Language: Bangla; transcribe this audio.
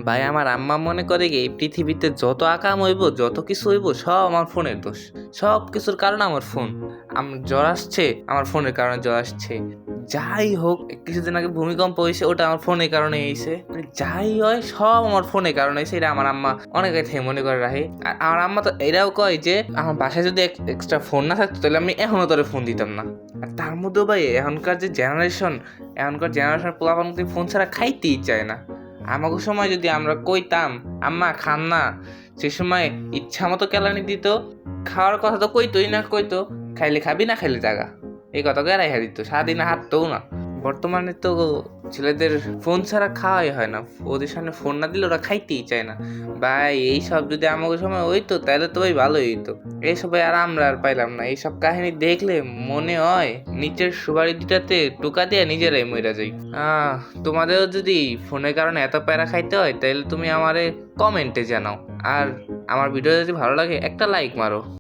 ভাই আমার আম্মা মনে করে কি এই পৃথিবীতে যত আকাম হইব যত কিছু হইব সব আমার ফোনের দোষ। সব কিছুর কারণ আমার ফোন। জ্বর আসছে আমার ফোনের কারণে জ্বর আসছে। যাই হোক কিছুদিন আগে ভূমিকম্প হয়েছে ওটা আমার ফোনের কারণে হয়েছে। যাই হয় সব আমার ফোনের কারণে হয়েছে। এটা আমার আম্মা অনেক আগে থেকে মনে করে রাখে। আর আমার আম্মা তো এটাও কয় যে আমার বাসায় যদি এক্সট্রা ফোন না থাকতো তাহলে আমি এখনো তোরে ফোন দিতাম না। আর তার মধ্যেও ভাই এখনকার জেনারেশন পোলাপান ফোন ছাড়া খাইতেই চায় না। আমাকে সময় যদি আমরা কইতাম আম্মা খান না, সে সময় ইচ্ছা মতো কেলানি দিত। খাওয়ার কথা তো কইতোই না, কইতো খাইলে খাবি না খাইলে জাগা, এই কথা গেরাই দিত, সারাদিন হাঁটতেও না। বর্তমানে তো ছেলেদের ফোন ছাড়া খাওয়াই হয় না, ওদের সামনে ফোন না দিলে ওরা খাইতেই চায় না। ভাই এইসব যদি আমাকে সময় হইতো তাহলে তো ভাই ভালোই হইতো। এইসব আর আমরা আর পাইলাম না। এইসব কাহিনী দেখলে মনে হয় নিচের সুবারি দুটাতে টোকা দিয়ে নিজেরাই মইরা যাই। তোমাদেরও যদি ফোনের কারণে এত প্যারা খাইতে হয় তাহলে তুমি আমারে কমেন্টে জানাও। আর আমার ভিডিও যদি ভালো লাগে একটা লাইক মারো।